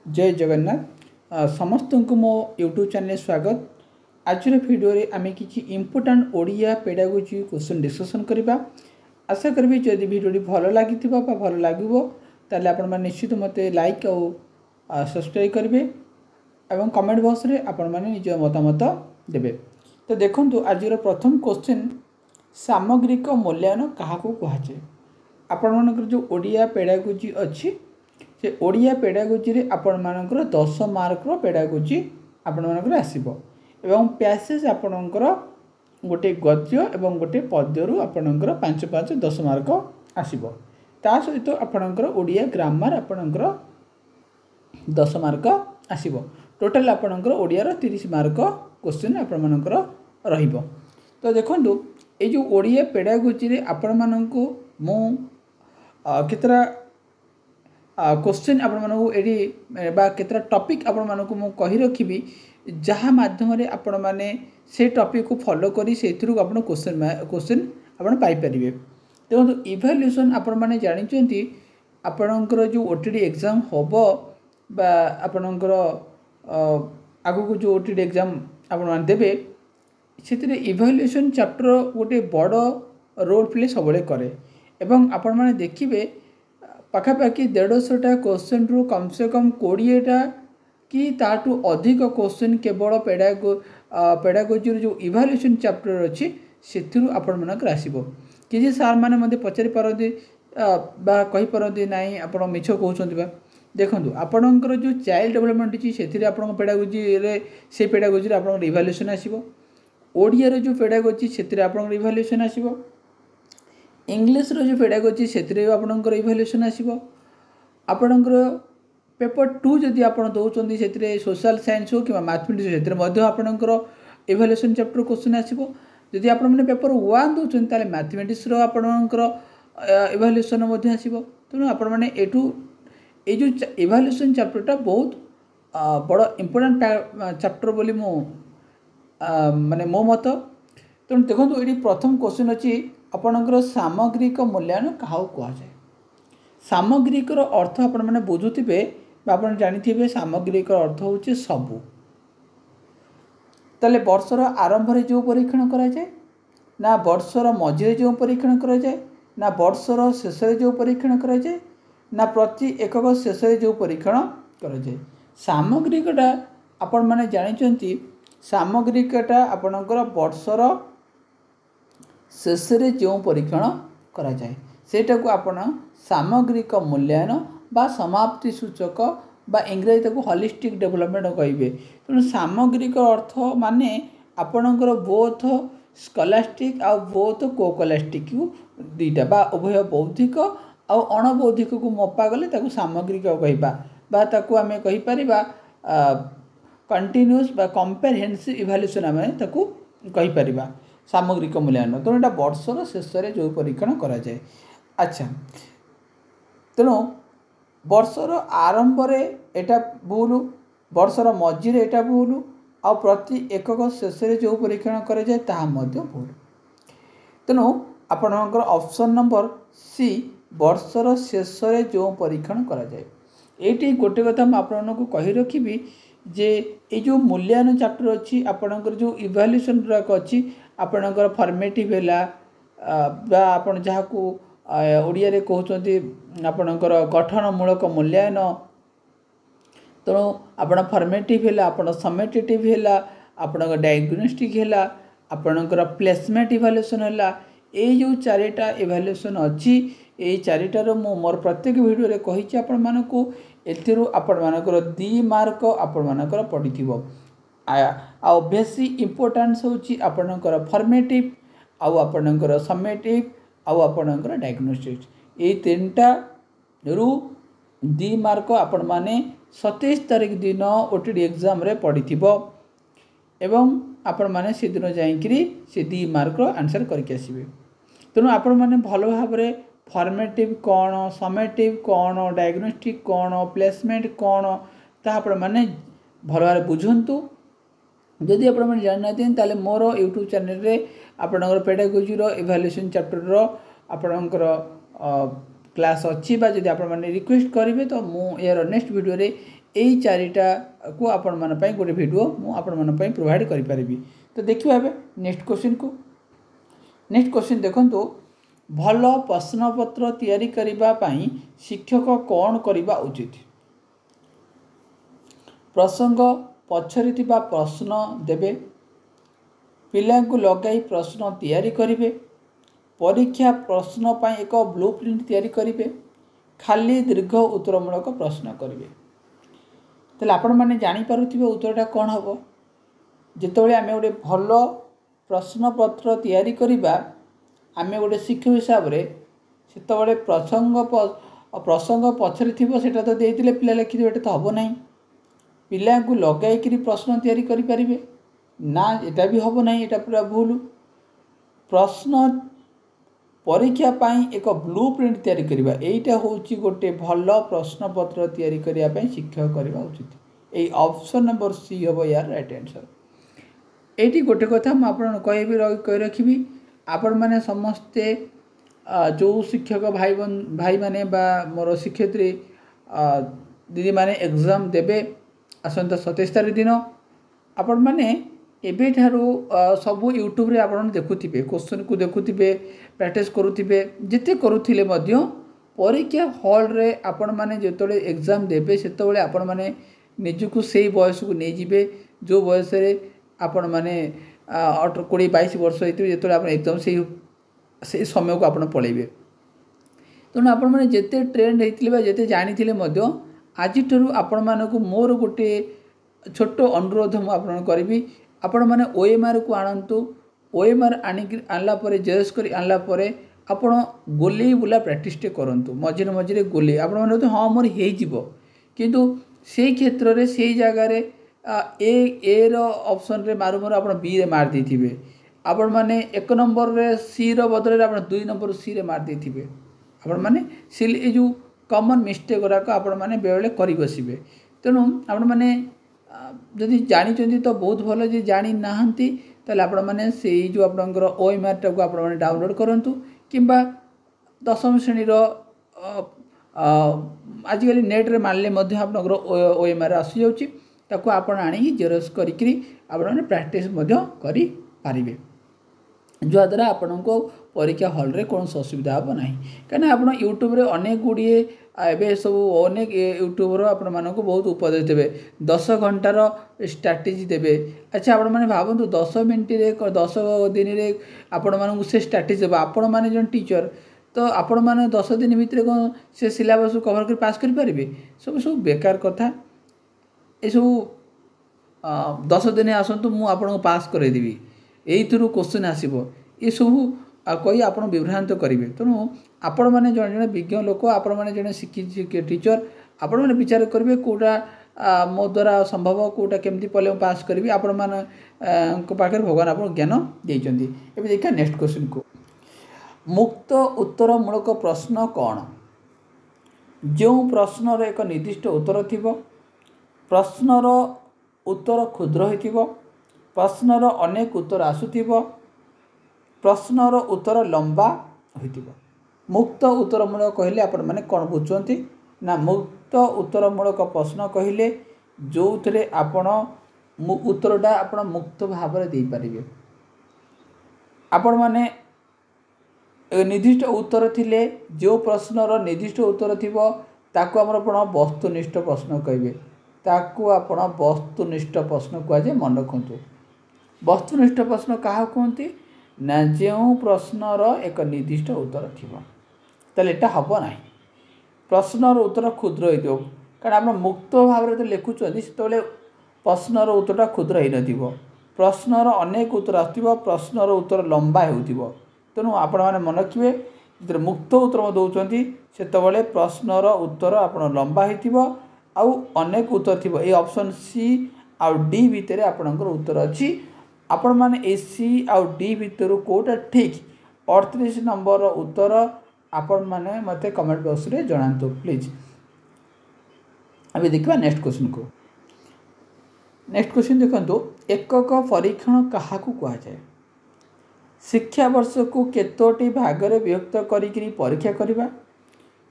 जय जगन्नाथ समस्त को मो यूट्यूब चैनल स्वागत। आज भिडियो आम कि important Odia pedagogy question discussion करवा। आशा करी जदि भिडियो भल लगी भल लगे आपण निश्चित मत लाइक और सब्सक्राइब करेंगे और कमेंट बॉक्स रे आपण मैंने निज मतामत देवे। तो देखो आज प्रथम क्वेश्चन सामग्रिक मूल्यांकन क्या कहुए। आपण मानकर जो ओडिया पेडागोजी अच्छी से ओडिया पेडागोजी रे आपण मानकर 10 मार्कर पेडागोजी आपण मानकर आसीबो एवं पैसेज आपणकर गोटे गद्य एवं गोटे पद्यरू आपणकर 5 10 मार्क आसीबो। ता सहित आपणकर ओडिया ग्रामर आपणकर 10 मार्क आसीबो। टोटल आपणकर ओडिया रो 30 मार्क क्वेश्चन आपण मानकर रहिबो। तो देखंतु ए जो ओडिया पेडागोजी रे आपण मानकु मु केतरा क्वेश्चन आपण मानकु एडी बा केतरा टॉपिक आपण मानकु मु कहि रखिबी जहाँ माध्यम रे आपण माने से टॉपिक को फॉलो करी सेथरु आपण क्वेश्चन आपण पाई परिबे। देखो इवैल्यूएशन आपण माने जानि चंती आपणकर जो ओटीडी एग्जाम होबो बा आपणकर आगु को जो ओटीडी एग्जाम आपण मान देबे सेतिरे इवैल्यूएशन चैप्टर गोटे बड़ रोल प्ले सबले करे एवं आपण माने देखिबे पाखापाखि 150टा क्वेश्चन रु कम से कम 20टा कि ताठू अधिक क्वेश्चन केवल पेडागोजी जो इवैल्यूएशन चैप्टर अच्छी से आपण मानकर आसीबो। किसी सार माने मते पचारि पारती बा कहि पारती नाही आपण मिछ कहउछन्ती बा। देखंतु आपणकर जो चाइल्ड डेवलपमेंट अछि सेथिरे आपण पेडागोजी रे से पेडागोजी रे आपण इवैल्यूएशन आसीबो। ओडिया रे जो पेडागोजी सेथिरे आपण इवैल्यूएशन आसीबो। इंग्लिश रो जो पेडागोजी सेथिरे आपणकर इवैल्यूएशन आसीबो। आपणकर पेपर 2 जदि आपण दउचंदी सेथिरे सोशल साइंस हो कि मैथमेटिक्स सेथिरे मध्य आपणकर इवैल्यूएशन चैप्टर क्वेश्चन आसीबो। जदि आपण माने पेपर 1 दउचंदी ताले मैथमेटिक्स रो आपणकर इवैल्यूएशन मध्य आसीबो। तनो आपण माने एटू ए जो इवैल्यूएशन चैप्टरटा बहुत बड़ इंपोर्टेंट चैप्टर बोली मो माने मो मत। तनो देखंतु एडी प्रथम क्वेश्चन अछि आपणकर सामग्रिक मूल्यांकन क्या कहुए। सामग्रिक अर्थ आपण माने बुझुथिबे आपण जानिथिबे सामग्रिक अर्थ होचे सबु। ताले वर्षर आरंभ रे जो परीक्षण करा जाए ना वर्षर मझिरे जो परीक्षण करा जाए ना वर्षर शेष रे जो परीक्षण करा जाए ना प्रति एकक शेष रे जो परीक्षण करा जाए। सामग्रिकटा आपण माने जानिचंती सामग्रिकटा आपणकर वर्षर शेष रे जो परीक्षण करा जाए सेटा को आपण सामग्रिक मूल्यांकन बा समाप्ति सूचक बा इंग्रजी को होलिस्टिक डेवलपमेंट कहिबे। तेणु सामग्रिक अर्थ माने आपणकर बोथ स्कॉलास्टिक आ बोथ कोकोलास्टिक दुईटा बा उभय बौद्धिक आ अणबौद्धिक को मपा गले ताको सामग्रिक कहिबा बा ताको आमे कहि परिबा कंटीन्यूअस बा कंप्रेहेंसिव इवैल्यूएशन आमे ताको कहि परिबा सामग्रिक मूल्यांकन। तेणु एटा वर्षर शेष रे जो परीक्षण करा जाए। अच्छा तेणु वर्षर आरंभ रे एटा भूल वर्षर मझिरे एटा भूल आ प्रति एकक शेष रे जो परीक्षण करा जाए ताहा मध्य भूल। तेणु आपणकर ऑप्शन नंबर सी वर्षर शेष रे जो परीक्षण करा जाए। एटी गोटे कथा म आपनको कहि रखिबी जे ए जो मूल्यांकन चैप्टर अच्छी आपणकर जो इवैल्यूएशन गुराक अच्छी आपणकर फॉर्मेटिव हैला बा आपण जहाकू ओडिया रे कहउचंती आपणकर गठनमूलक मूल्यांकन। तेणु आपण फॉर्मेटिव हैला आपण समेटिव हैला आपणकर डायग्नोस्टिक हैला आपणकर प्लेसमेंट इवैल्यूएशन हैला। ए जो चारिटा इवैल्यूएशन अच्छी ए चारिटार मो मोर प्रत्येक वीडियो रे कहिछि आपण मानको एथिरु आपण मानकर 2 मार्क आपण मानकर पडिथिबो। आ बेसी इंपोर्टेंस होची आपणकर फॉर्मेटिव आ आपणकर समेटिव आ आपणकर डायग्नोस्टिक ए तीनटा रु 2 मार्क आपण माने 27 तारिख दिन ओटीडी एग्जाम रे पडिथिबो एवं आपण माने से दिन जाईकरी से 2 मार्क आंसर करके आसीबे। तेणु आपण माने भलो भाबरे फॉर्मेटिव कौन समेटिव कौन डायग्नोस्टिक कौन प्लेसमेंट कौन ता आपण माने भलो भाबरे बुझंतु। जदि आपण माने जान नाथेन ताले मोर यूट्यूब चैनल रे आपणकर पेडागोजी रो इवैल्यूएशन चैप्टर रो आपणकर क्लास अच्छी बा जदि आपण माने रिक्वेस्ट करिवे तो मु यार नेक्स्ट वीडियो रे यही चारिटा को आपण मान पई गोटे वीडियो मु आपण मान पई प्रोवाइड करि परिबी। तो देखिबा एबे नेक्स्ट क्वेश्चन को। नेक्स्ट क्वेश्चन देखंतु भल प्रश्नपत्र तैयारी करिबा पई शिक्षक कौन करिबा उचित। प्रसंग पछरे थिबा प्रश्न देबे, पिलांकु लगाई प्रश्न तैयारी करिवे, परीक्षा प्रश्न पई एक ब्लूप्रिंट तैयारी करिवे, खाली दीर्घ उत्तरमूलक प्रश्न करिवे। तले आपण माने जानि पारुथिबे उत्तरटा कोन हबो। जेतबेले आमे गोटे भल प्रश्नपत्र तैयारी करिबा आमे गोटे शिक्षक हिसाब रे सेतबेले प्रसंग पछरे थिबो सेटा तो देइतिले पिला लिखि देबे तो हबो नाही। पिलांकु लगाई करी प्रश्न तैयारी करि परिबे ना, एटा भी हबो नाही, एटा पूरा भूल। प्रश्न परीक्षा पाई एक ब्लूप्रिंट तैयारी करिबा, एटा होची गोटे भल प्रश्नपत्र तैयारी करिया पाई शिक्षक करिबा उचित। ए ऑप्शन नंबर सी हबो यार राइट आंसर। एटी गोटे कथा म आपन कहि रखिबी, आपण माने समस्ते जो शिक्षक भाई माने बा मोर शिक्षयित्री दीदी माने एग्जाम देबे आसंता 27 तारिख दिन आपण माने एबे ठारू सब यूट्यूब रे आपण देखुथिबे, क्वेश्चन को देखुथिबे, प्रैक्टिस करुथिबे, जेते करुथिले मध्य परीक्षा हॉल रे आपण माने जेतोले एग्जाम देबे सेतोले आपण माने निजुकु सेही बयस को नै जिवे जो बयस रे आपण माने 20-22 वर्ष होइतबे जेतोले आपण एग्जाम से समय को आपण पळेबे। तेणु आपण माने जेते ट्रेंड हेतिले बा जेते जानिथिले मध्य आज ठारू आपण मानकु मोर गोटे छोट अनुरोध मु आपण करबी, आपण माने ओएमआर को आनंतु। ओएमआर आनला परे जेएस करी आनला परे आपण गोली बुला प्रैक्टिस टे करंतु, मझिरे मझिरे गोली आपण माने तो हां मोर हेइ जिवो, किंतु सेही क्षेत्र रे सेही जगह रे ए रो ऑप्शन रे मारू मारू आपण बी रे मार देथिबे, आपण माने 1 नंबर रे सी रो बदले रे आपण 2 नंबर सी रे मार देथिबे। आपण माने सिल ए जो कॉमन मिस्टेक गुराक आपण माने बेले करि बसिबे। तेणु आपण माने जदि जानि चंती तो बहुत भलो, जे जानि नाहंती तले आपण माने सेही जो आपनकर ओएमआर टा को आपण माने डाउनलोड करंतु, किंबा 10वीं श्रेणी रो आजिकल नेट रे मारले मध्य आपनकर ओएमआर आसी जाउची, ताको आपण आनी जेरोक्स करिकरी आपण माने प्रैक्टिस मध्य करि पारिबे, जो द्वारा आपण को परीक्षा हॉल रे कौन असुविधा हम ना। कहीं आप यूट्यूब रे अनेक गुड़िए एवं सब अनेक यूट्यूबर आपण मानक बहुत उपदेश देवे, 10 घंटार स्ट्राटेजी देवे। अच्छा आपण मैंने भावतु 10 मिनट 10 दिन रे आपण मानक से स्ट्राटेजी देव, आपण मैंने जो टीचर तो आपण मैंने 10 दिन भितर कौन से सिलेबस को कवर कर पास करें, सब सब बेकार कथा। ये सब 10 दिन आसतु मुझे आपको पास करदेवी, यही क्वेश्चन आसो, ये सब कही आप विभ्रांत करेंगे। तेणु आपण मैंने जड़े जड़े विज्ञ लोक, आपण मैंने जड़े शिक्षित टीचर, आपण मैंने विचार करेंगे कौटा मो द्वारा संभव, कौटा केमती पढ़े पास करी, आपण मान पाखे भगवान आप ज्ञान देते। ये देखा नेक्स्ट क्वेश्चन को। मुक्त उत्तरमूलक प्रश्न कौन। जो प्रश्नर एक निर्दिष्ट उत्तर थी, प्रश्नर उत्तर क्षुद्र हो, प्रश्नर अनेक उत्तर आसुथिबो, प्रश्नर उत्तर लंबा होइतिबो। मुक्त उत्तरमूलक कहले आपण माने कोन बुझुचंती ना, मुक्त उत्तरमूलक प्रश्न कहले जो थरे आपण उत्तरटा आपण मुक्त भाव रे दे परिबे। आपण माने निर्दिष्ट उत्तर थिले, जो प्रश्नर निर्दिष्ट उत्तर थिबो ताको हमर आपण वस्तुनिष्ठ प्रश्न कहबे, ताको आपण वस्तुनिष्ठ प्रश्न कुआ जे मन रखंतु। वस्तुनिष्ठ प्रश्न काहा कहंती ना, जो प्रश्नर एक निर्दिष्ट उत्तर थिबो तले एटा हबो नाही। प्रश्नर उत्तर क्षुद्र होइतो, कारण आपण मुक्त भाव रे लिखुचंदी सेतले प्रश्नर उत्तरटा क्षुद्र होई नथिबो, प्रश्नर अनेक उत्तर आथिबो, प्रश्नर उत्तर लंबा हेउथिबो। तेणु आपण माने मन रखिबे जे मुक्त उत्तर दउचंदी सेतबेले प्रश्नर उत्तर आपण लंबा हेथिबो आउ अनेक उत्तर थिबो। A option C uh D भितरे आपणकर उत्तर अछि। आपण माने ए सी आ डी भितर कोटा ठीक 38 नंबर उत्तर आपण माने मते कमेंट बॉक्स रे जणांतो प्लीज। अभी देखिबा नेक्स्ट क्वेश्चन को। नेक्स्ट क्वेश्चन देखंतो, एकक परीक्षण काहाकू कहा जाए। शिक्षा वर्ष को केतोटी भाग रे विभक्त करिकरी परीक्षा करिबा,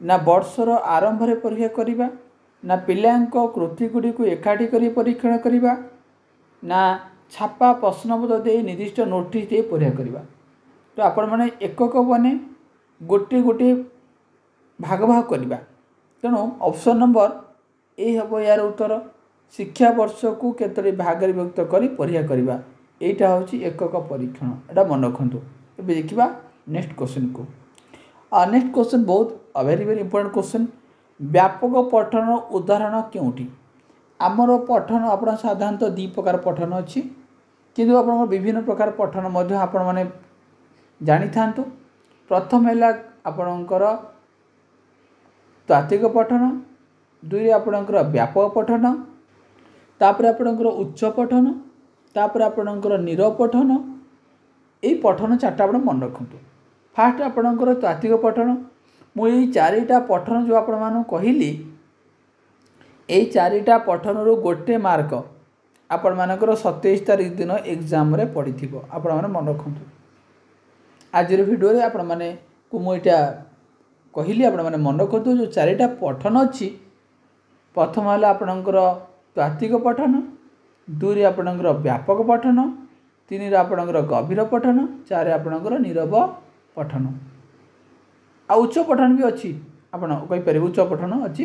ना वर्षर आरंभ रे परीक्षा करिबा, ना पिलांको कृति गुड़िक एकाठी कर परीक्षण करवा ना छापा प्रश्नपत्र दे निर्दिष्ट नोटिस दे परीक्षा करवा। तो आपण मैंने एकक बने गोटे गोटे भाग भाग करवा। तेणु ऑप्शन नंबर ए हम यार उत्तर शिक्षा वर्ष को केतोटी भाग विभक्त कर परीक्षा करवा। यहाँ हूँ एकक परीक्षण, यहाँ मन रखु। ए देखा नेक्स्ट क्वेश्चन को। नेक्स्ट क्वेश्चन बहुत वेरी वेरी इंपोर्टेंट क्वेश्चन। व्यापक पठन उदाहरण क्योंटी? आमर पठन आप साधारणतः दु प्रकार पठन अच्छी किंतु आप विभिन्न प्रकार पठन आपण मैंने जानी था। प्रथम है आपणकर तात्विक पठन, दुई आपणकर व्यापक पठन, तापर आपणकर उच्च पठन, तापर आपणकर नीरव पठन। यही पठन चार्टा आप मन रखु। फास्ट आपणकर तात्विक पठन मुझे चारिटा पठन जो आपण मान कहली यही चारिटा पठन रु गोटे मार्क आपण मानकर 27 तारीख दिन एग्जाम रे पड़ी थी। आपण मैंने मन रखु। आज भिडियो रे आपण माने को मुझे कहली आपण मैंने मन रखु जो चारिटा पठन अच्छी। प्रथम है आपणकर तात्विक पठन, दुई आपणकर व्यापक पठन, तीन आपणकर गभीर पठन, चार आपणकर नीरव पठन। आ उच्च पठन भी अच्छी आपण कहीपर उच्च पठन अच्छी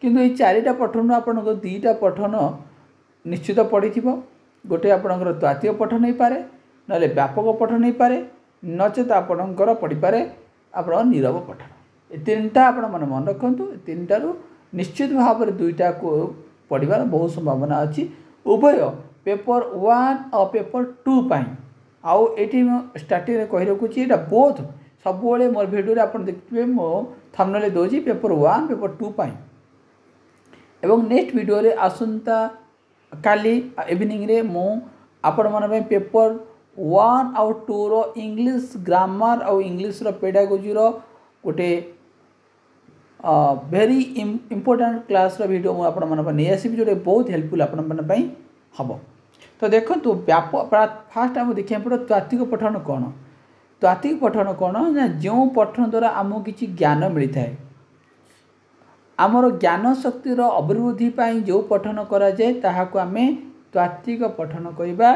किंतु ये चारिटा पठन आपन दुईटा पठन निश्चित पड़ी थी। गोटे आपणकर तात्विक पठन हो पारे ना व्यापक पठन हो पारे नचेत आपणकर पड़ी पारे आप नीरव पठन। ये तीनटा आपण मन मन रखु। तीन टारू निश्चित भाव में दुईटा को पढ़ार बहुत संभावना अच्छी उभय पेपर 1 और पेपर 2 पाई। आउ ये स्टार्टिंग कही रखुची ये बोथ सब मोर भिडियो आप देखिए मो थंबनेल दूसरी पेपर 1 पेपर 2 पाई। एवं नेक्स्ट वीडियो रे आसंता काली इवनिंग रे मु आपण मन पेपर 1 और 2 रो इंग्लिश ग्रामर और इंग्लिश रो पेडागोजी रो गोटे वेरी इंपोर्टेंट क्लास रो वीडियो मु आपण मन नहीं आसबि जो बहुत हेल्पफुल आपण मन पई हबो। तो देखंतु व्यापक फास्ट हम देखिया पड़ो तात्विक पठन कौन। तात्विक पठन कौन ना जो पठन द्वारा आमको किसी ज्ञान मिलता है आमर ज्ञान शक्तिर अभिवृद्धि पाई जो पठन करा जाए ताहाको आमे तात्विक पठन कहबा।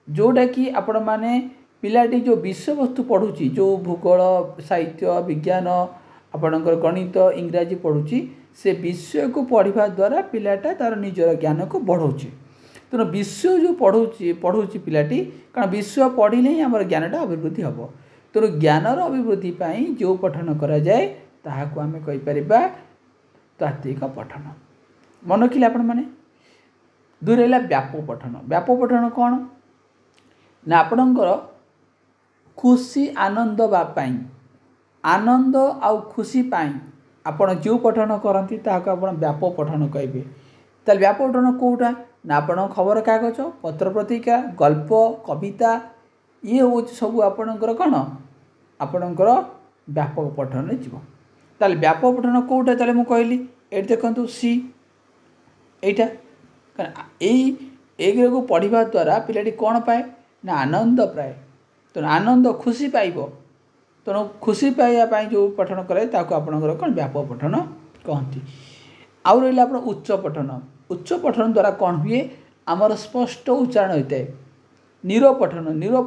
जोटा कि आपण माने पिलाटी जो विषय वस्तु पढ़ुची जो भूगोल साहित्य विज्ञान आपणकर गणित इंग्राजी पढ़ुची से विषय को पढ़ा द्वारा पिलाटा तार निजर ज्ञान को बढ़ाऊँच। तेणु विषय जो पढ़ुची पिलाटी कारण विषय पढ़ले ही आम ज्ञानटा अभिवृद्धि हम। तेणु ज्ञानर अभिवृद्धि पाई जो पठन करा जाए ताहाको आमे कहि परिबा तात्विक पठन। मन रखिले आपण माने। दुई रहा व्यापक पठन। व्यापक पठन कौन ना आपणकर खुशी आनंद बापाई आनंद आउ खुशी पाई आपण जो पठन करती ताहाको आपण व्यापक पठन कहिबे। ताल व्यापक पठन कोटा ना आपण खबर कागज पत्र पत्रिका गल्प कविता ये हूँ सब आपणकर कौन आपणकर व्यापक पठन जीव। ताल व्यापक पठन कोटा ताले मु कहली ये देखंतु सी एटा एक को पढ़ा द्वारा पिलाटी कौन पाए ना आनंद पाए। तेणु आनंद खुशी पाइब। तेणु खुशी पाइबा जो पठन कराए ताको आपणकर कौन व्यापक पठन कहती। आउ रहा आप उच्च पठन। उच्च पठन द्वारा कौन हुए आमर स्पष्ट उच्चारण होता है। नीरव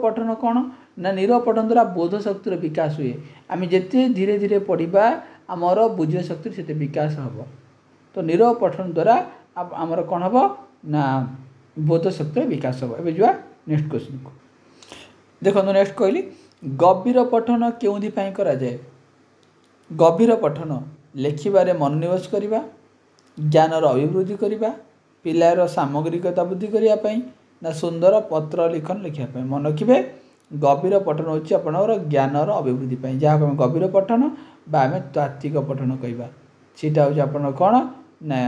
पठन कौन ना नीरव पठन द्वारा बोध शक्तिर विकास हुए। आम जिते धीरे धीरे पढ़ा आमर बुझ शक्ति से विकास हम। तो नीरव पठन द्वारा आमर कौन हम ना बोध शक्तिर विकास हम। ए जा नेक्स्ट क्वेश्चन को देखो। नेक्स्ट कहली गभीर पठन क्यों करा जाए। गभीर पठन लेखिबारे मनोनिवेश करवा ज्ञानर अभिवृद्धि करवा पिलार सामग्रिकता वृद्धि करने ना सुंदर पत्र लिखन लिखापी। मन रखिए गभीर पठन होची आपनर ज्ञानर अभिवृद्धि पाई जहाँ आम गभीर पठन बा आम तात्विक पठन कहवा सीटा हूँ आप कौन ना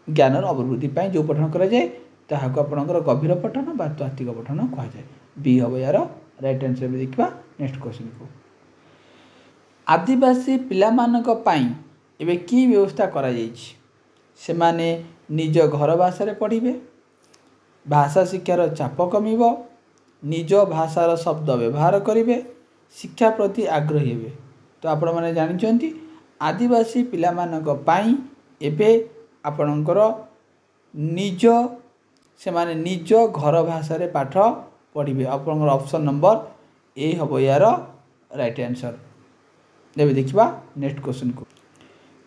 ज्ञानर अभिवृद्धि पाई जो पठन करा जाए ताहाको आपनकर गभीर पठन बा तात्विक पठन कह जाए। बी हम यार राइट आंसर भी देखा। नेक्स्ट क्वेश्चन को आदिवासी पिलामानक पाई एबे की व्यवस्था करा जाइछि। से माने निज घर भाषा पढ़िबे भाषा शिक्षार चाप कमिब निज भाषार शब्द व्यवहार करेंगे शिक्षा प्रति आग्रही हे। तो आपण मैंने जानते आदिवासी पिलामानक पाई एबे आपणकर निज से माने निज घर भाषा रे पाठ पढ़े आपणकर ऑप्शन नंबर ए हम यार राइट आंसर। जब देखा नेक्स्ट क्वेश्चन को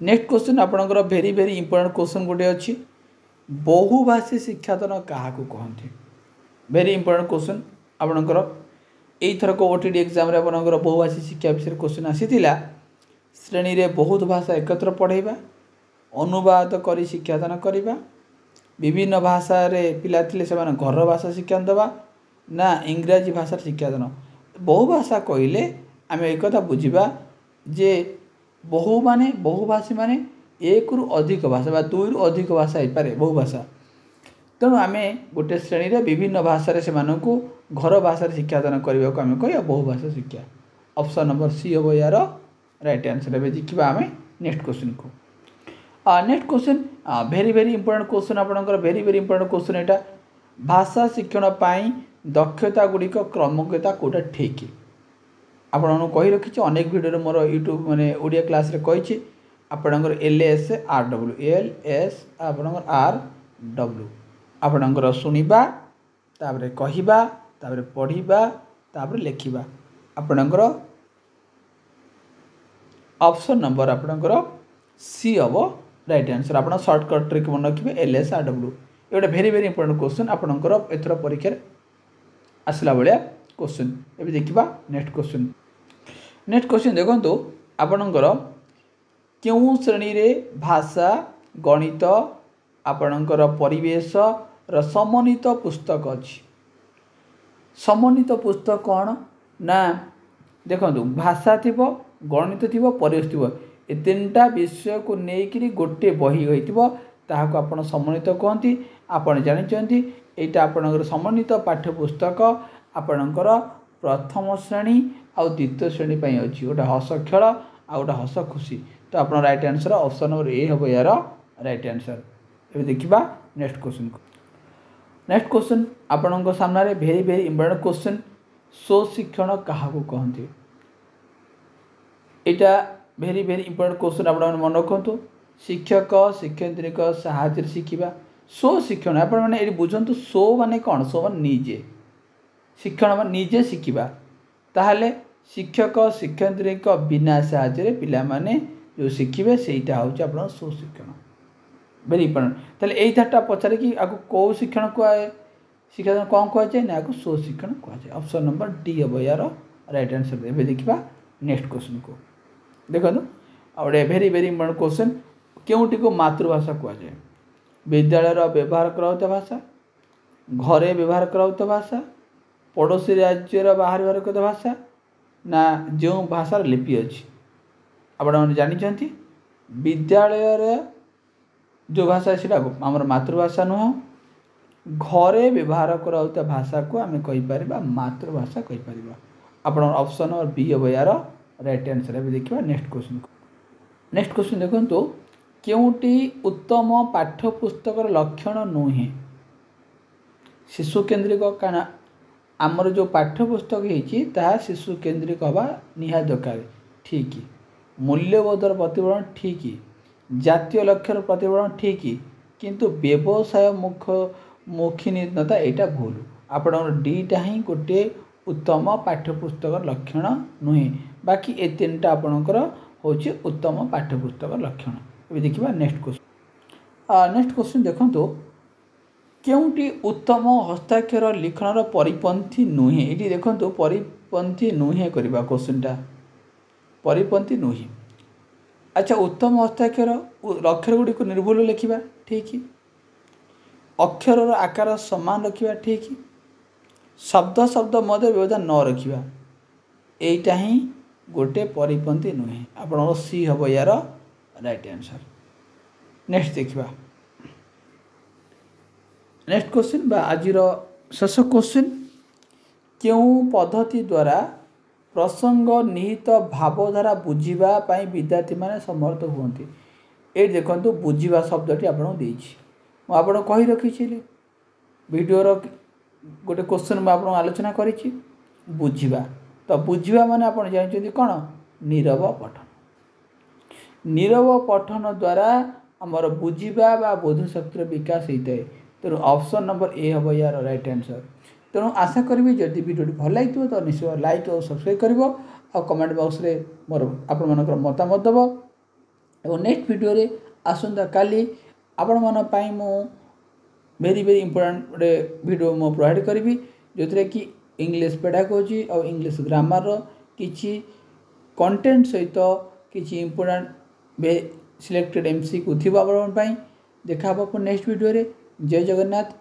नेक्स्ट क्वेश्चन आपणकर वेरी वेरी इंपोर्टेंट क्वेश्चन गोटे अच्छी बहुभाषी शिक्षादान क्या कहते वेरी इंपोर्टेंट क्वेश्चन आपणकर यहीथरक ओटीडी एग्जाम रे आपणकर बहुभाषी शिक्षा विषय क्वेश्चन आसीथिला श्रेणी रे बहुत भाषा एकत्र पढ़ेबा अनुवाद करी शिक्षादान करवा विभिन्न भाषा रे पिला थिले से माने घर भाषा शिक्षा देवा ना इंग्राजी भाषा शिक्षादान बहुभाषा कहले आम एक कथा बुझा जे बहुभाषी माने एक रु अधिक भाषा बा दुई रु अधिक भाषा हो पारे बहुभाषा तेणु आम गोटे श्रेणी रे विभिन्न भाषा से घर भाषा शिक्षादान करने को आम कह बहुभाषा शिक्षा ऑप्शन नंबर सी हम यार राइट आंसर। एवं देखा आम नेक्स्ट क्वेश्चन को next question very very important question आपंकर वेरी वेरी इंपोर्टेंट क्वेश्चन यहाँ भाषा शिक्षण पाई दक्षता गुड़िक क्रमिकता कौटा ठीक आपको कही रखी अनेक भिडियो मोर यूट्यूब माने ओडिया क्लास रे कही आपणकर LS आपणकर RW आपणकर शुणा तापर कहवा तापर पढ़ा तापर लिखा आपणकर ऑप्शन नंबर आपणकर सी हम राइट आंसर। आप सर्टकट ट्रिक मन रखिए LS RW ये गोटे वेरी वेरी इंपोर्टेंट क्वेश्चन आपणकर एथर परीक्षा आसला भाया क्वेश्चन। ये देखा नेक्स्ट क्वेश्चन देखो आपणकर क्यों श्रेणी रे भाषा गणित आपणकर परिवेश र समन्वित पुस्तक अच्छी समन्वित पुस्तक कौन ना देखो भाषा थी गणित थी परिवेश थी ए तीन टा विषय को लेकिन गोटे बही होता आप समन्वित कहती आपड़ जानते यहाँ आपणकर समन्वित पाठ्यपुस्तक आपणकर प्रथम श्रेणी आउ द्वितीय श्रेणी पर अच्छी गोटे हस खेल आ गोटे हस खुशी तो आप right answer option number A हम यार राइट आंसर। ये देखा नेक्स्ट क्वेश्चन को नेक्स्ट क्वेश्चन आपण सामने वेरी वेरी इंपोर्टेंट क्वेश्चन स्वशिक्षण क्या कहते यहाँ वेरी वेरी इंपोर्टेंट क्वेश्चन आप मन रखु शिक्षक शिक्षयित्री साहाय्य शिखा स्वशिक्षण आप बुझंतु स्व माने कौन स्व मान निजे शिक्षण मान निजे शिखा ताहले शिक्षक शिक्षयित्री बिना साहाय्य पिला माने जो शिखिबे सेटा हूँ आप स्वशिक्षण वेरी इंपोर्टेंट ताले यही थाटा पचारे कि आपको कौ शिक्षण कहुए शिक्षा कौन कहुए ना आपको स्वशिक्षण कहुए ऑप्शन नंबर डी हम यार राइट आंसर। एवं देखा नेक्स्ट क्वेश्चन को देखो गोटे very very important question Kyonti को मातृभाषा कहुए विद्यालय व्यवहार कराउता भाषा घरे व्यवहार कराउता भाषा पड़ोसी राज्यर बाहर करता भाषा ना जो भाषार लिपि अच्छी आपने जानते विद्यालय जो भाषा से आमर मातृभाषा नुह घरे व्यवहार कराउता भाषा को आम कहीपर मातृभाषा कहीपर आप ऑप्शन नंबर बी हम यार राइट आंसर। अभी देखा नेक्स्ट क्वेश्चन को नेक्स्ट क्वेश्चन देखो क्योंटी उत्तम पाठ्यपुस्तक लक्षण नुहे शिशु केन्द्रिक क्या आमर जो पाठ्यपुस्तक होता शिशु केन्द्रिक हवा निहात दरकार ठीक मूल्यबोधर प्रतिफलन ठीक जातीय लक्ष्यर प्रतिफलन ठीक किंतु व्यवसाय मुखीनता यहाँ भूल आप डीटा ही गोटे उत्तम पाठ्यपुस्तक लक्षण नुहे बाकी ए तीन टा आपणकर हूँ उत्तम पाठ्यपुस्तक लक्षण। ये देखा नेक्स्ट क्वेश्चन देखो क्योंटी उत्तम हस्ताक्षर लिखनर परिपंथी नुहे ये देखो परिपंथी नुहे करवा क्वेश्चनटा परिपंथी नुहे अच्छा उत्तम हस्ताक्षर अक्षर गुड़ी को निर्भुल लिखा ठीक अक्षर आकार समान रखा ठीक शब्द शब्द मध्य व्यवधान न रखा यहीटा ही गोटे परिपंथी नुहे आप सी हम यार राइट आंसर। नेक्स्ट देखा नेक्स्ट क्वेश्चन बा आज शेष क्वेश्चन क्यों पद्धति द्वारा प्रसंग निहित भावधारा बुझापी विद्यार्थी मैंने समर्थ हुए ये देखो बुझा शब्दटी आपको कही रखी वीडियोर गोटे क्वेश्चन मुझे आलोचना करी बुझा तो बुझा माने आप जानते कौन नीरव पठन नीरव पठन द्वारा आमर बुझा बा बोध शक्तिर विकास होता है। तेणु ऑप्शन नंबर ए हम यार राइट आंसर। तेणु आशा करी जदि वीडियो भल लगी तो निश्चय लाइक और सब्सक्राइब कर कमेंट बॉक्स रे मोर आपण मानकर मतामत दब और नेक्स्ट वीडियो रे आसंता काली आपण मन पई मु वेरी वेरी इंपोर्टेंट गोटे वीडियो मु प्रोवाइड करी जो थे कि इंग्लिश पेडागोजी और इंग्लिश ग्रामर किछि कंटेंट सहित किछि इंपोर्टेंट सिलेक्टेड एमसीक्यू थी आपण पई देखा नेक्स्ट वीडियो रे। जय जगन्नाथ।